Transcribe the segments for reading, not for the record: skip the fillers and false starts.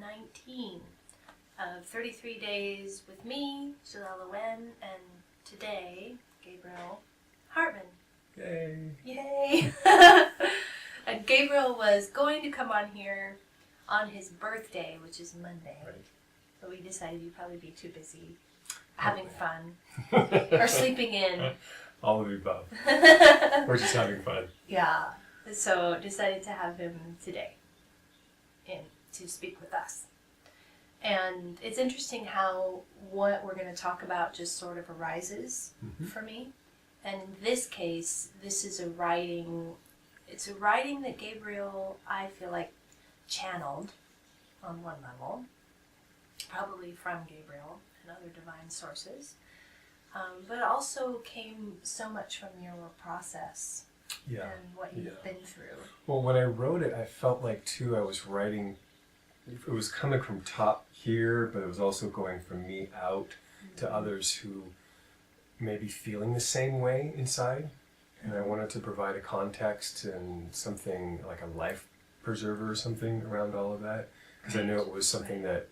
19 of 33 Days with me, Jelelle Awen, and today, Gabriel Heartman. Yay! Yay! And Gabriel was going to come on here on his birthday, which is Monday. Right. But we decided you'd probably be too busy having fun or sleeping in. All of the above. We're just having fun. Yeah. So decided to have him today in to speak with us. And it's interesting how what we're going to talk about just sort of arises for me. And in this case, this is a writing, it's a writing that Gabriel, I feel like, channeled on one level, probably from Gabriel and other divine sources, but also came so much from your process and what you've been through. Well, when I wrote it, I felt like, too, I was writing, it was coming from top here, but it was also going from me out to others who may be feeling the same way inside. And I wanted to provide a context and something like a life preserver or something around all of that. Because I knew it was something that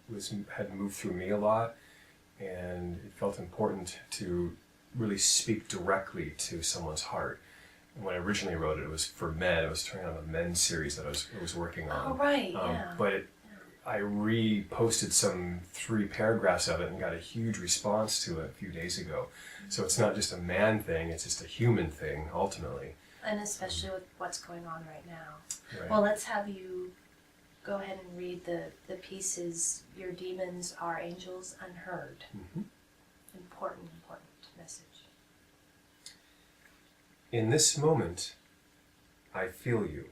had moved through me a lot. And it felt important to really speak directly to someone's heart. And when I originally wrote it, it was for men. It was turning on a men's series that I was working on. Oh, right, yeah. But I reposted some 3 paragraphs of it and got a huge response to it a few days ago. So it's not just a man thing, it's just a human thing, ultimately. And especially with what's going on right now. Right. Well, let's have you go ahead and read the pieces, Your Demons Are Angels, Unheard. Important message. In this moment, I feel you.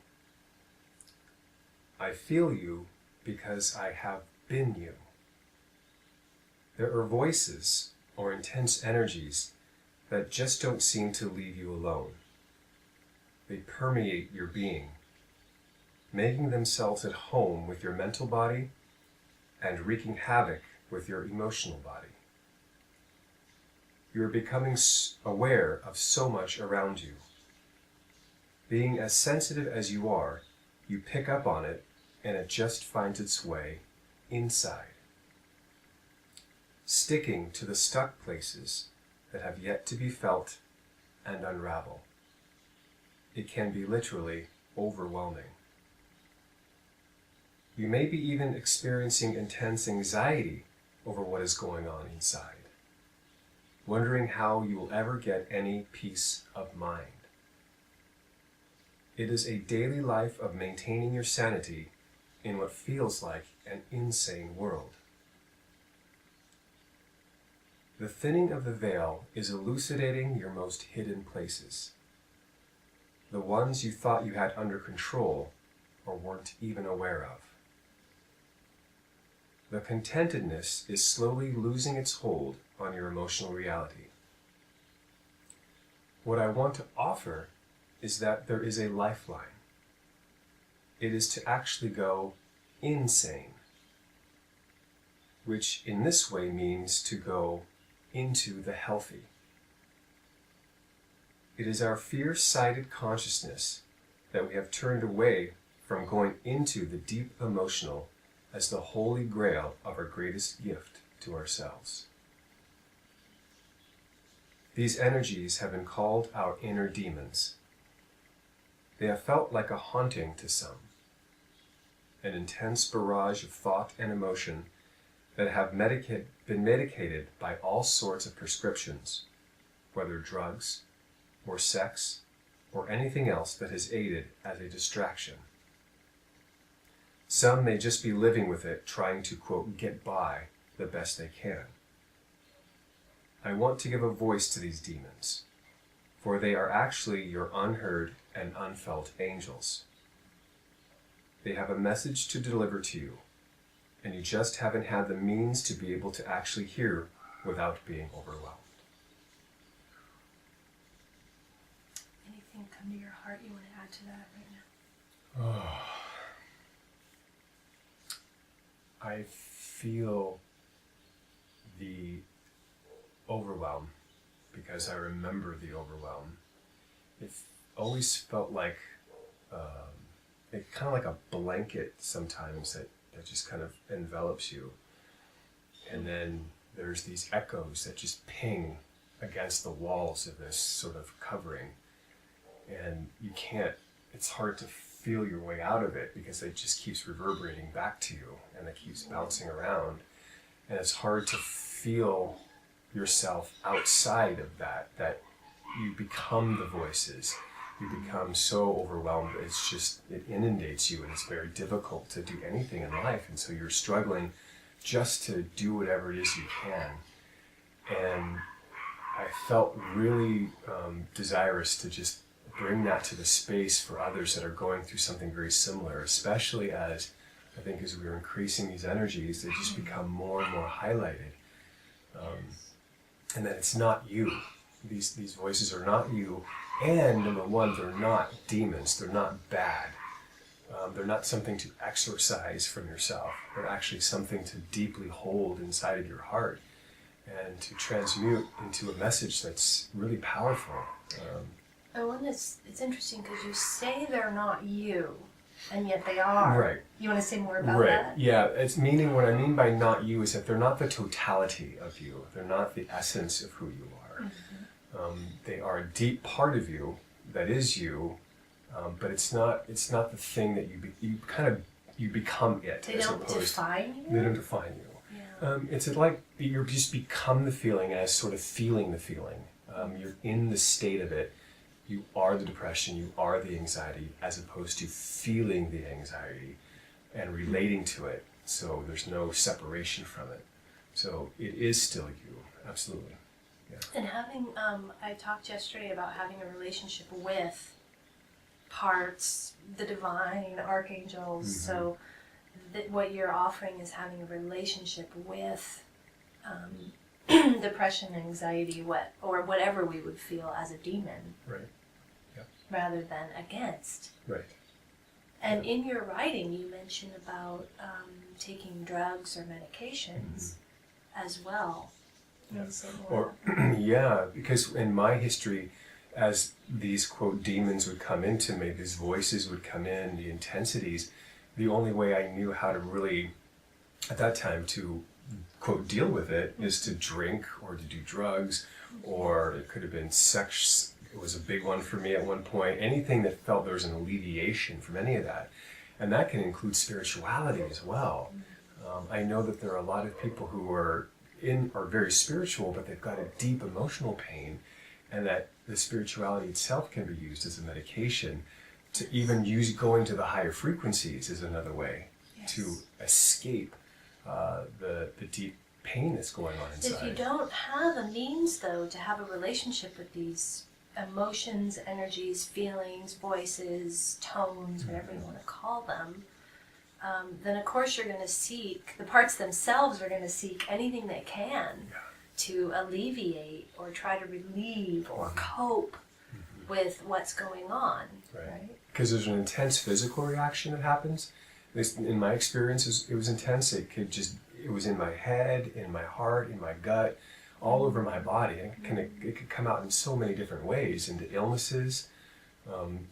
I feel you because I have been you. There are voices or intense energies that just don't seem to leave you alone. They permeate your being, making themselves at home with your mental body and wreaking havoc with your emotional body. You are becoming aware of so much around you. Being as sensitive as you are, you pick up on it and it just finds its way inside, sticking to the stuck places that have yet to be felt and unravel. It can be literally overwhelming. You may be even experiencing intense anxiety over what is going on inside, wondering how you will ever get any peace of mind. It is a daily life of maintaining your sanity in what feels like an insane world. The thinning of the veil is elucidating your most hidden places, the ones you thought you had under control or weren't even aware of. The contentedness is slowly losing its hold on your emotional reality. What I want to offer is that there is a lifeline. It is to actually go insane, which in this way means to go into the healthy. It is our fear-sided consciousness that we have turned away from going into the deep emotional as the holy grail of our greatest gift to ourselves. These energies have been called our inner demons. They have felt like a haunting to some, an intense barrage of thought and emotion that have been medicated by all sorts of prescriptions, whether drugs, or sex, or anything else that has aided as a distraction. Some may just be living with it, trying to, quote, get by the best they can. I want to give a voice to these demons, for they are actually your unheard and unfelt angels. They have a message to deliver to you, and you just haven't had the means to be able to actually hear without being overwhelmed. Anything come to your heart you want to add to that right now? I feel the overwhelm because I remember the overwhelm. It always felt like it kind of like a blanket sometimes that that just kind of envelops you. And then there's these echoes that just ping against the walls of this sort of covering. And it's hard to feel your way out of it because it just keeps reverberating back to you and it keeps bouncing around. And it's hard to feel yourself outside of that you become the voices. You become so overwhelmed. It inundates you, and it's very difficult to do anything in life. And so you're struggling just to do whatever it is you can. And I felt really desirous to just bring that to the space for others that are going through something very similar, especially as we're increasing these energies, they just become more and more highlighted. And that it's not you. These voices are not you. And number one, they're not demons. They're not bad. They're not something to exorcise from yourself. They're actually something to deeply hold inside of your heart and to transmute into a message that's really powerful. It's interesting because you say they're not you, and yet they are. Right. You want to say more about that? Right. Yeah. What I mean by not you is that they're not the totality of you. They're not the essence of who you are. Mm-hmm. They are a deep part of you that is you, but it's not the thing that you become it. They don't define you. They don't define you. Yeah. It's like you just become the feeling as sort of feeling the feeling. You're in the state of it. You are the depression, you are the anxiety, as opposed to feeling the anxiety and relating to it. So there's no separation from it. So it is still you, absolutely. Yeah. And I talked yesterday about having a relationship with parts, the divine, archangels. Mm-hmm. So what you're offering is having a relationship with depression, anxiety, or whatever we would feel as a demon. Right. Yeah. Rather than against. Right. And in your writing, you mention about taking drugs or medications as well. Yeah, because in my history, as these, quote, demons would come into me, these voices would come in, the intensities, the only way I knew how to really, at that time, to, quote, deal with it is to drink or to do drugs, or it could have been sex. It was a big one for me at one point. Anything that felt there was an alleviation from any of that. And that can include spirituality as well. I know that there are a lot of people who are very spiritual, but they've got a deep emotional pain, and that the spirituality itself can be used as a medication. To even going to the higher frequencies is another way to escape the deep pain that's going on inside. If you don't have a means, though, to have a relationship with these emotions, energies, feelings, voices, tones, whatever you want to call them, then of course you're going to seek, the parts themselves are going to seek anything they can to alleviate or try to relieve or cope with what's going on. Right? Because there's an intense physical reaction that happens. At least in my experience, it was intense. It was in my head, in my heart, in my gut, all over my body. And it could come out in so many different ways, into illnesses.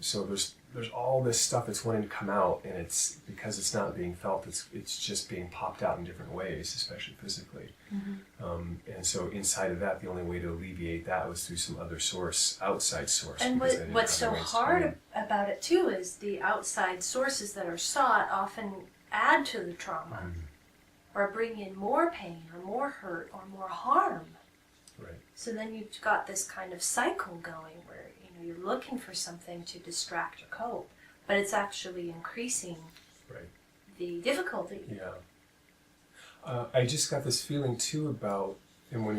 So there's all this stuff that's wanting to come out, and it's because it's not being felt. It's just being popped out in different ways, especially physically. And so inside of that, the only way to alleviate that was through some other source, outside source. And what's so hard about it too is the outside sources that are sought often add to the trauma, or bring in more pain, or more hurt, or more harm. Right. So then you've got this kind of cycle going where you're looking for something to distract or cope, but it's actually increasing the difficulty. Yeah. I just got this feeling too about, and when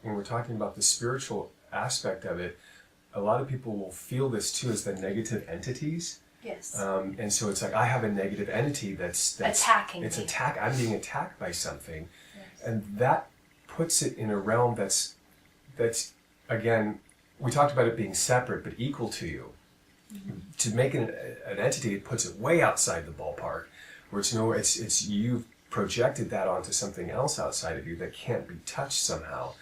we're talking about the spiritual aspect of it, a lot of people will feel this too as the negative entities. Yes. And so it's like, I have a negative entity that's attacking me. I'm being attacked by something. Yes. And that puts it in a realm that's again, we talked about it being separate but equal to you. To make it an entity, it puts it way outside the ballpark, where it's you've projected that onto something else outside of you that can't be touched somehow.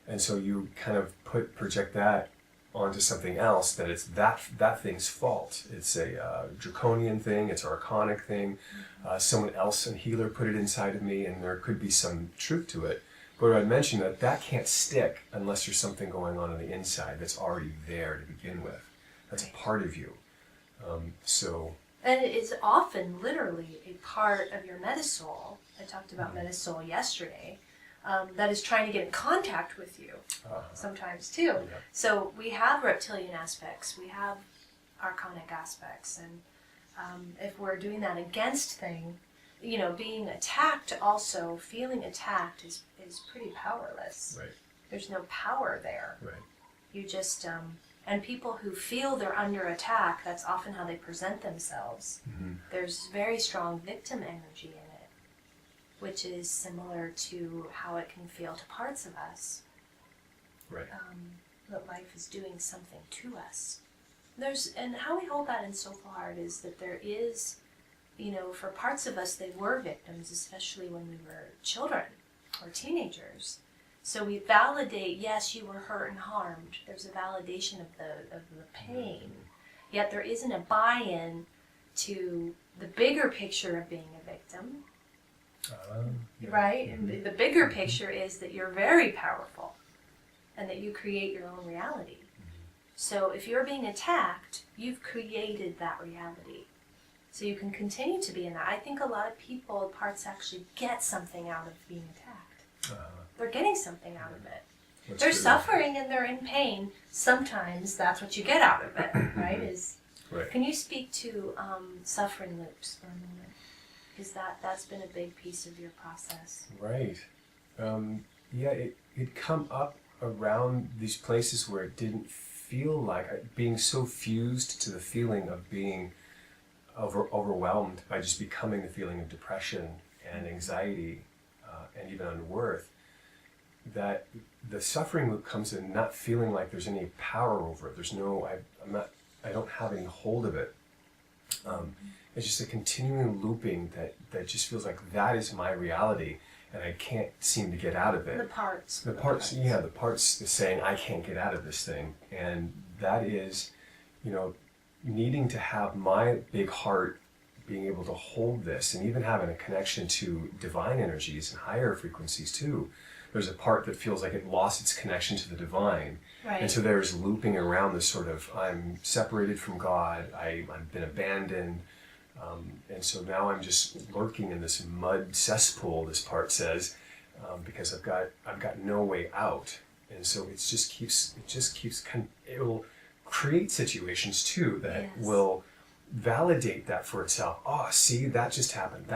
And so you kind of project that onto something else, that it's that thing's fault. It's a draconian thing, it's an archonic thing. Someone else, a healer, put it inside of me, and there could be some truth to it. But I'd mention that can't stick unless there's something going on the inside that's already there to begin with. That's a part of you. And it is often literally a part of your metasoul. I talked about metasoul yesterday. That is trying to get in contact with you sometimes too. Yeah. So we have reptilian aspects, we have archonic aspects, and if we're doing that against thing, being attacked also, feeling attacked is pretty powerless. Right. There's no power there. Right. You just, and people who feel they're under attack, that's often how they present themselves. Mm-hmm. There's very strong victim energy in it, which is similar to how it can feel to parts of us. Right. That life is doing something to us. And how we hold that in SoulFullHeart is that there is, for parts of us, they were victims, especially when we were children or teenagers. So we validate, yes, you were hurt and harmed. There's a validation of the pain. Yet there isn't a buy-in to the bigger picture of being a victim. Yeah. Right? Mm-hmm. And the bigger picture is that you're very powerful and that you create your own reality. So if you're being attacked, you've created that reality. So you can continue to be in that. I think a lot of people, parts actually get something out of being attacked. They're getting something out of it. They're suffering and they're in pain. Sometimes that's what you get out of it, right? Right. Can you speak to suffering loops for a moment? Because that's been a big piece of your process. Right. It come up around these places where it didn't feel like being so fused to the feeling of being overwhelmed by just becoming the feeling of depression and anxiety and even unworth, that the suffering loop comes in not feeling like there's any power over it. There's no, I don't have any hold of it. It's just a continuing looping that just feels like that is my reality and I can't seem to get out of it. The parts. The parts is saying I can't get out of this thing. And that is, needing to have my big heart being able to hold this, and even having a connection to divine energies and higher frequencies too. There's a part that feels like it lost its connection to the divine. Right. And so there's looping around this sort of, I'm separated from God, I've been abandoned, and so now I'm just lurking in this mud cesspool, this part says, because I've got no way out. And so it just keeps it will create situations too that will validate that for itself. Oh, see, that just happened.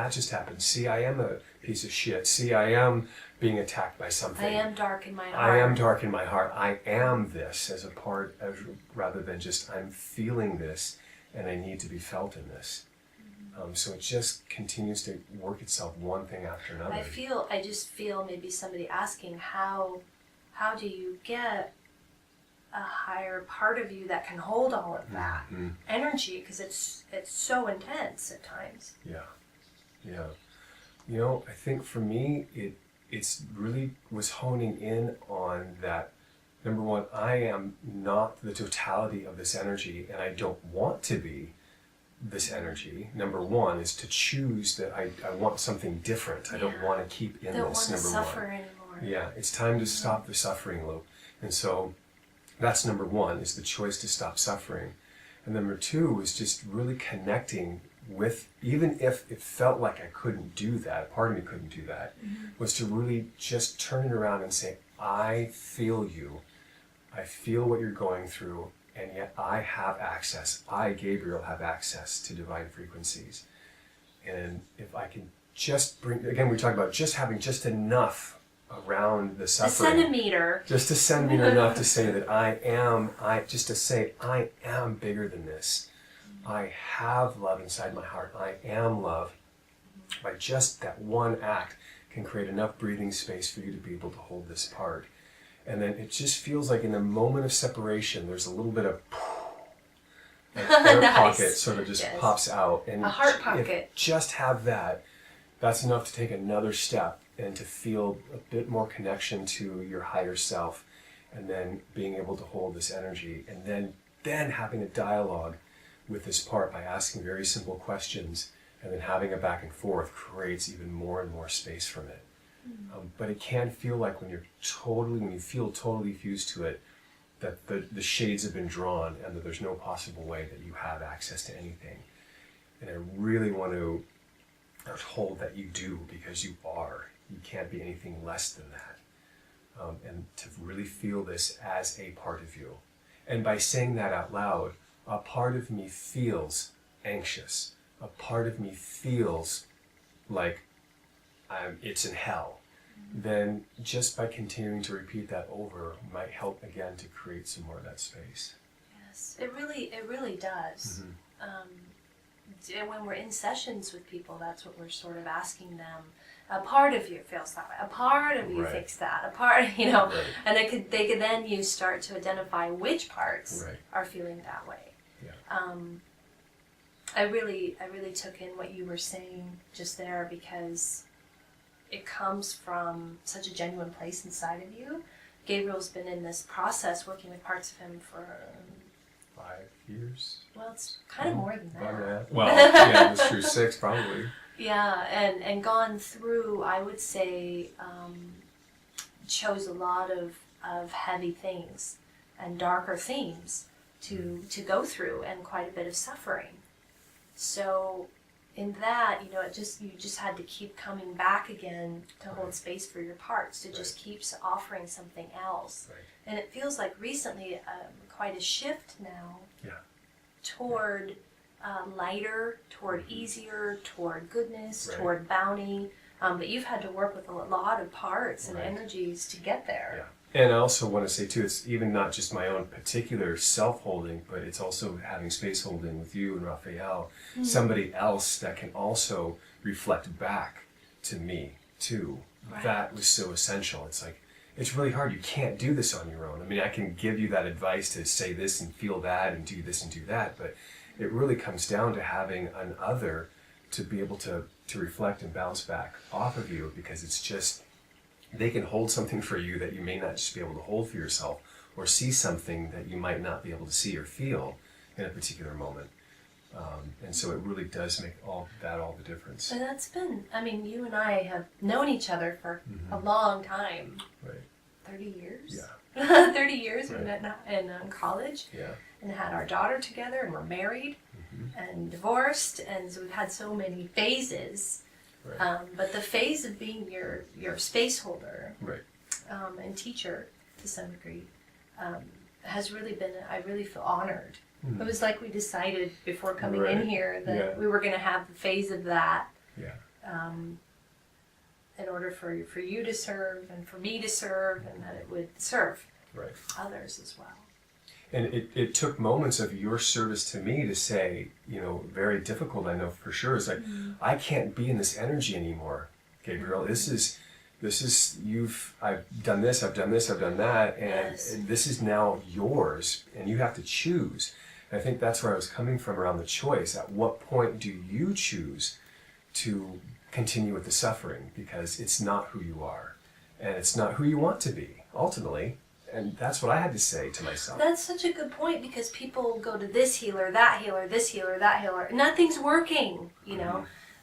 See, I am a piece of shit. See, I am being attacked by something. I am dark in my heart. I am dark in my heart. I am this as a part, rather than just I'm feeling this and I need to be felt in this. So it just continues to work itself one thing after another. I just feel maybe somebody asking how do you get a higher part of you that can hold all of that energy, because it's so intense at times. Yeah. I think for me it's really was honing in on that. Number one, I am not the totality of this energy, and I don't want to be this energy. Number one is to choose that I want something different. I don't want to keep in don't this. Want to number suffer one. Anymore. Yeah, it's time to stop the suffering loop. And so that's number one, is the choice to stop suffering. And number two is just really connecting with, even if it felt like I couldn't do that, part of me couldn't do that, was to really just turn it around and say, I feel you. I feel what you're going through, and yet I have access. I, Gabriel, have access to divine frequencies. And if I can just bring, again, we talk about just having just enough around the suffering. A centimeter. Just a centimeter enough to say that I am bigger than this. I have love inside my heart. I am love. By just that one act can create enough breathing space for you to be able to hold this part. And then it just feels like in the moment of separation, there's a little bit of air Nice. pocket sort of just pops out. And a heart pocket. if just have that, that's enough to take another step and to feel a bit more connection to your higher self and then being able to hold this energy, and then having a dialogue with this part by asking very simple questions, and then having a back and forth creates even more and more space from it. But it can feel like when you feel totally fused to it, that the shades have been drawn and that there's no possible way that you have access to anything. And I really want to hold that you do, because you are. You can't be anything less than that. And to really feel this as a part of you. And by saying that out loud, a part of me feels anxious. A part of me feels like it's in hell. Then just by continuing to repeat that over might help again to create some more of that space. Yes, it really does. And when we're in sessions with people, that's what we're sort of asking them. A part of you feels that way. A part of you thinks that. A part, and they could then you start to identify which parts are feeling that way. Yeah. I really took in what you were saying just there, because it comes from such a genuine place inside of you. Gabriel's been in this process working with parts of him for 5 years. Well, it's kind of more than that. Well, yeah, that's true. 6 probably. Yeah, and gone through, I would say, chose a lot of heavy things and darker themes to go through, and quite a bit of suffering. So in that, you just had to keep coming back again to hold space for your parts, to just keep offering something else. And it feels like recently quite a shift now toward lighter, toward easier, toward goodness, toward bounty. But you've had to work with a lot of parts and energies to get there. Yeah. And I also want to say too, it's even not just my own particular self-holding, but it's also having space holding with you and Raphael, somebody else that can also reflect back to me too. That was so essential. It's like, it's really hard. You can't do this on your own. I mean, I can give you that advice to say this and feel that and do this and do that, but it really comes down to having an other to be able to reflect and bounce back off of you, because it's just, they can hold something for you that you may not just be able to hold for yourself, or see something that you might not be able to see or feel in a particular moment. And so it really does make all the difference. And that's been, I mean, you and I have known each other for a long time. 30 years? Yeah. 30 years. We met in college. Yeah. And had our daughter together, and we're married and divorced, and so we've had so many phases. But the phase of being your space holder and teacher to some degree has really been, I really feel honored. It was like we decided before coming in here that we were going to have the phase of that in order for you to serve and for me to serve, and that it would serve others as well. And it took moments of your service to me to say, very difficult, I know for sure. It's like, I can't be in this energy anymore, Gabriel. This is, I've done this, I've done this, I've done that, and this is now yours, and you have to choose. And I think that's where I was coming from around the choice. At what point do you choose to continue with the suffering? Because it's not who you are, and it's not who you want to be, ultimately. And that's what I had to say to myself. That's such a good point, because people go to this healer, that healer, this healer, that healer. Nothing's working,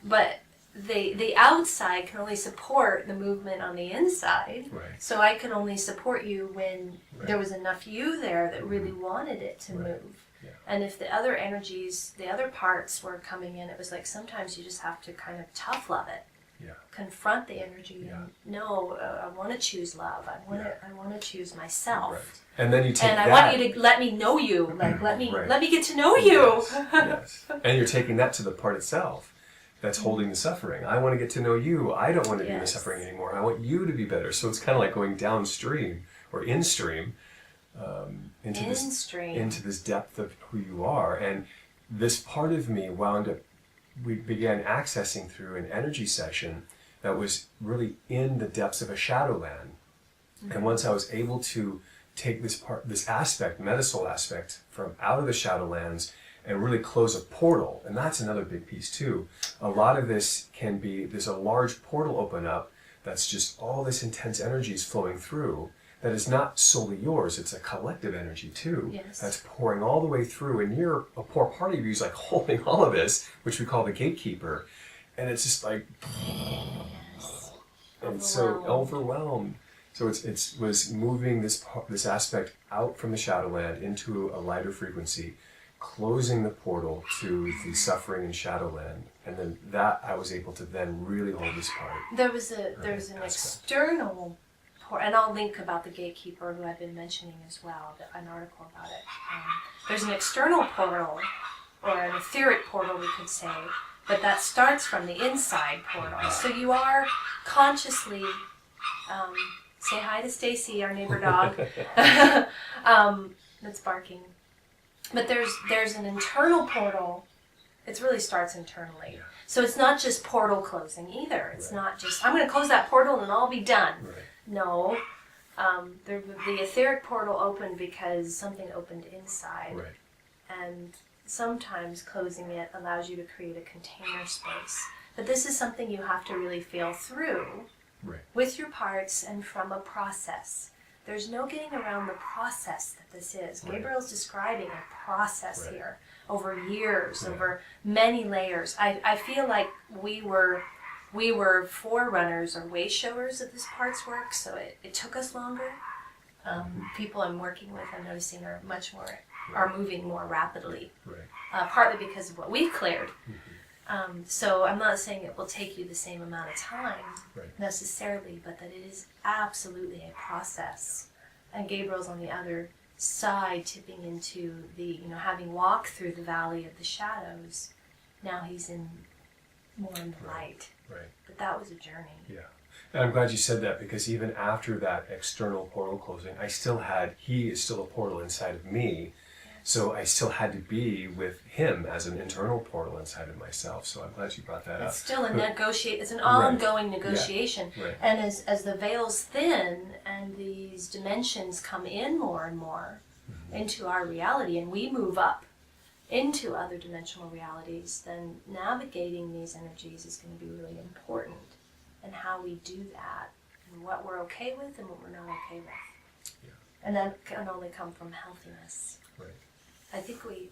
But the outside can only support the movement on the inside. So I could only support you when there was enough you there that really wanted it to move. And if the other energies, the other parts were coming in, it was like sometimes you just have to kind of tough love it. Confront the energy and no, I want to choose love. I want to choose myself. And then you take and I want you to let me know you. Like let me get to know you. Yes. And you're taking that to the part itself that's holding the suffering. I want to get to know you. I don't want to be the suffering anymore. I want you to be better. So it's kind of like going downstream or instream into this depth of who you are. And this part of me we began accessing through an energy session that was really in the depths of a shadowland. And once I was able to take this aspect, metasoul aspect, from out of the shadowlands and really close a portal, and that's another big piece too. A lot of this can be, there's a large portal open up that's just all this intense energy is flowing through that is not solely yours, it's a collective energy too. Yes. That's pouring all the way through, and you're, a poor part of you is like holding all of this, which we call the gatekeeper, and it's just like, Yes. and so overwhelmed. So it was moving this aspect out from the Shadowland into a lighter frequency, closing the portal to the suffering in Shadowland, and then that I was able to then really hold this part. There's an external, and I'll link about the gatekeeper who I've been mentioning as well, an article about it. There's an external portal, or an etheric portal we could say, but that starts from the inside portal. So you are consciously, say hi to Stacy, our neighbor dog, that's barking. But there's an internal portal. It really starts internally. Yeah. So it's not just portal closing either. It's not just, I'm going to close that portal and I'll be done. Right. No. The etheric portal opened because something opened inside. Right. And sometimes closing it allows you to create a container space. But this is something you have to really feel through with your parts and from a process. There's no getting around the process that this is. Gabriel's describing a process here over years, over many layers. I feel like we were forerunners or way showers of this part's work, so it took us longer. People I'm working with, I'm noticing, are moving more rapidly, partly because of what we've cleared. So I'm not saying it will take you the same amount of time necessarily, but that it is absolutely a process. And Gabriel's on the other side, tipping into the, having walked through the valley of the shadows, now he's more in the light. Right. But that was a journey. Yeah. And I'm glad you said that, because even after that external portal closing, he is still a portal inside of me. So I still had to be with him as an internal portal inside of myself. So I'm glad you brought that up. It's still it's an ongoing negotiation. Yeah. Right. And as the veils thin and these dimensions come in more and more into our reality, and we move up into other dimensional realities, then navigating these energies is going to be really important. And how we do that, and what we're okay with and what we're not okay with. Yeah. And that can only come from healthiness. Right. I think we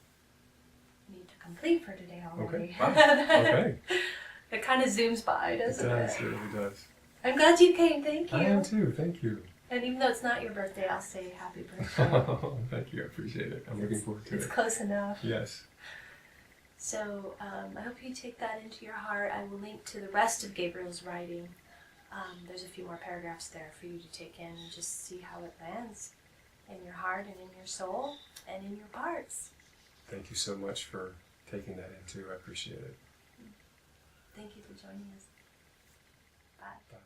need to complete for today already. Okay. Wow. Okay. It kind of zooms by, doesn't it? It really does. I'm glad you came. Thank you. I am too. Thank you. And even though it's not your birthday, I'll say happy birthday. Oh, thank you. I appreciate it. I'm looking forward to it. It's close enough. Yes. So I hope you take that into your heart. I will link to the rest of Gabriel's writing. There's a few more paragraphs there for you to take in and just see how it lands in your heart and in your soul and in your parts. Thank you so much for taking that in too. I appreciate it. Thank you for joining us. Bye. Bye.